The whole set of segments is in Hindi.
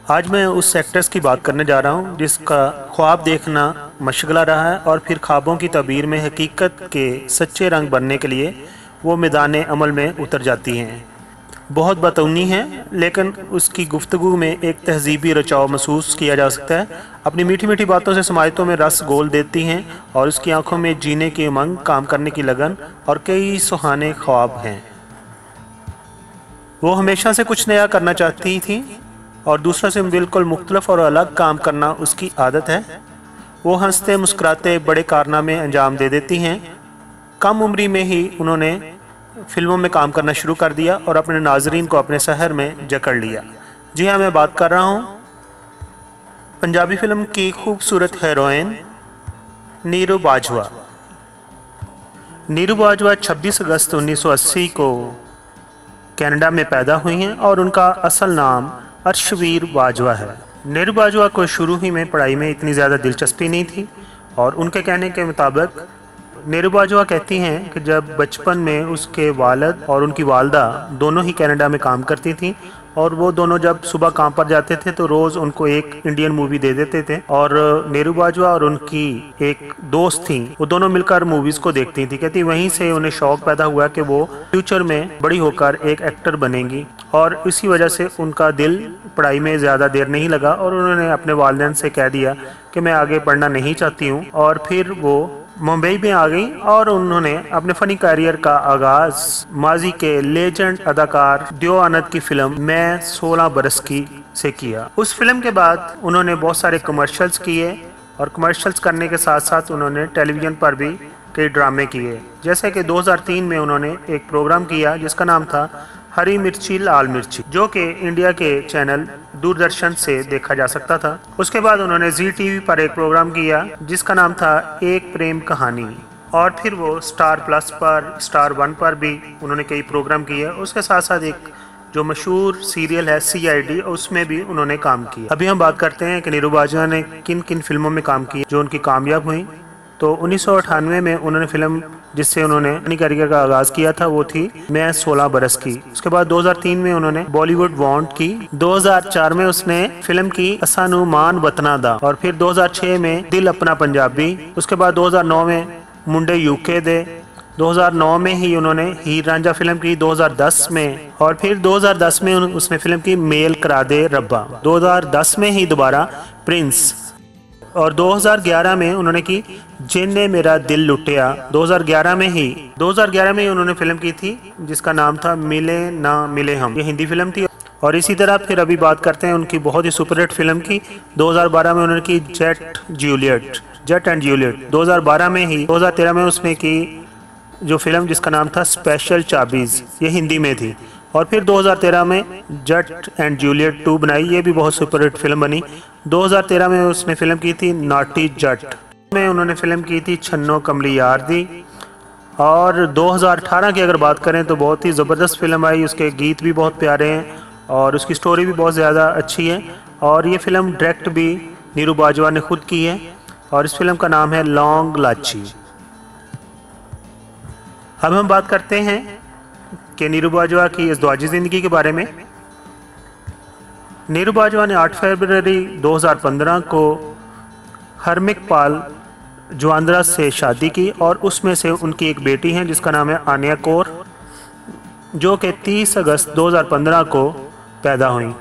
आज मैं उस एक्ट्रेस की बात करने जा रहा हूँ जिसका ख्वाब देखना मशगला रहा है और फिर ख्वाबों की तबीर में हकीकत के सच्चे रंग बनने के लिए वो मैदान अमल में उतर जाती हैं। बहुत बतौनी है लेकिन उसकी गुफ्तगू में एक तहजीबी रचाव महसूस किया जा सकता है। अपनी मीठी मीठी बातों से समायतों में रस घोल देती हैं और उसकी आंखों में जीने की उमंग, काम करने की लगन और कई सुहाने ख्वाब हैं। वो हमेशा से कुछ नया करना चाहती थी और दूसरों से बिल्कुल मुख्तलिफ और अलग काम करना उसकी आदत है। वो हंसते मुस्कुराते बड़े कारनामे अंजाम दे देती हैं। कम उम्री में ही उन्होंने फिल्मों में काम करना शुरू कर दिया और अपने नाजरीन को अपने शहर में जकड़ लिया। जी हाँ, मैं बात कर रहा हूँ पंजाबी फिल्म की खूबसूरत हीरोइन नीरू बाजवा। नीरू बाजवा 26 अगस्त 1980 को कनाडा में पैदा हुई हैं और उनका असल नाम अर्शवीर बाजवा है। नीरू बाजवा को शुरू ही में पढ़ाई में इतनी ज़्यादा दिलचस्पी नहीं थी और उनके कहने के मुताबिक नीरू बाजवा कहती हैं कि जब बचपन में उसके वालिद और उनकी वालदा दोनों ही कनाडा में काम करती थीं और वो दोनों जब सुबह काम पर जाते थे तो रोज़ उनको एक इंडियन मूवी दे देते थे और नीरू बाजवा और उनकी एक दोस्त थी, वो दोनों मिलकर मूवीज़ को देखती थी। कहती वहीं से उन्हें शौक़ पैदा हुआ कि वो फ्यूचर में बड़ी होकर एक एक्टर बनेंगी और इसी वजह से उनका दिल पढ़ाई में ज़्यादा देर नहीं लगा और उन्होंने अपने वालिदैन से कह दिया कि मैं आगे पढ़ना नहीं चाहती हूँ और फिर वो मुंबई में आ गई और उन्होंने अपने फ़नी करियर का आगाज़ माजी के लेजेंड अदाकार दियो आनंद की फिल्म मैं 16 बरस की से किया। उस फिल्म के बाद उन्होंने बहुत सारे कमर्शियल्स किए और कमर्शियल्स करने के साथ साथ उन्होंने टेलीविज़न पर भी कई ड्रामे किए। जैसे कि 2003 में उन्होंने एक प्रोग्राम किया जिसका नाम था हरी मिर्ची लाल मिर्ची, जो कि इंडिया के चैनल दूरदर्शन से देखा जा सकता था। उसके बाद उन्होंने जी टीवी पर एक प्रोग्राम किया जिसका नाम था एक प्रेम कहानी और फिर वो स्टार प्लस पर, स्टार वन पर भी उन्होंने कई प्रोग्राम किए। उसके साथ साथ एक जो मशहूर सीरियल है CID, उसमें भी उन्होंने काम किया। अभी हम बात करते हैं कि नीरू बाजवा ने किन किन फिल्मों में काम किया जो उनकी कामयाब हुई। तो 1998 में उन्होंने फिल्म जिससे उन्होंने अपनी करियर का आगाज़ किया था वो थी मैं 16 बरस की। उसके बाद 2003 में उन्होंने बॉलीवुड वांट की। 2004 में उसने फिल्म की असानू मान वतना दा और फिर 2006 में दिल अपना पंजाबी। उसके बाद 2009 में मुंडे यूके दे। 2009 में ही उन्होंने हीर रांझा फिल्म की। 2010 में और फिर 2010 में उसने फिल्म की मेल करा दे रब्बा। 2010 में ही दोबारा प्रिंस और 2011 में उन्होंने की जिन्ने मेरा दिल लुटिया। 2011 में ही उन्होंने फिल्म की थी जिसका नाम था मिले ना मिले हम, ये हिंदी फिल्म थी। और इसी तरह फिर अभी बात करते हैं उनकी बहुत ही सुपरहिट फिल्म की। 2012 में उन्होंने की जेट एंड जूलियट। 2012 में ही 2013 में उसने की जो फिल्म जिसका नाम था स्पेशल चाबीज़, ये हिंदी में थी। और फिर 2013 में जेट एंड जूलियट 2 बनाई, ये भी बहुत सुपरहिट फिल्म बनी। 2013 में उसने फिल्म की थी नॉटी जट में उन्होंने फिल्म की थी छन्नो कमली यार दी। और 2018 की अगर बात करें तो बहुत ही ज़बरदस्त फिल्म आई, उसके गीत भी बहुत प्यारे हैं और उसकी स्टोरी भी बहुत ज़्यादा अच्छी है। और ये फिल्म डायरेक्ट भी नीरू बाजवा ने खुद की है और इस फिल्म का नाम है लौंग लाची। अब हम बात करते हैं कि नीरू बाजवा की इज़्दवाजी ज़िंदगी के बारे में। नीरू बाजवा ने 8 फरवरी 2015 को हरमिक पाल जुआंद्रा से शादी की और उसमें से उनकी एक बेटी है जिसका नाम है आनिया कौर, जो कि 30 अगस्त 2015 को पैदा हुई।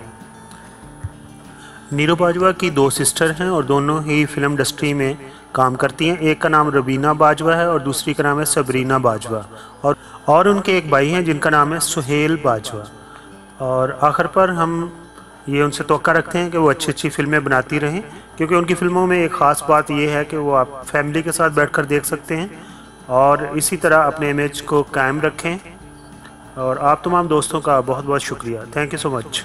नीरू बाजवा की 2 सिस्टर हैं और दोनों ही फिल्म इंडस्ट्री में काम करती हैं। एक का नाम रबीना बाजवा है और दूसरी का नाम है सबरीना बाजवा और उनके एक भाई हैं जिनका नाम है सुहेल बाजवा। और आखिर पर हम ये उनसे तवक्का रखते हैं कि वो अच्छी अच्छी फिल्में बनाती रहें, क्योंकि उनकी फ़िल्मों में एक ख़ास बात ये है कि वो आप फैमिली के साथ बैठकर देख सकते हैं और इसी तरह अपने इमेज को कायम रखें। और आप तमाम दोस्तों का बहुत बहुत शुक्रिया। Thank you so much.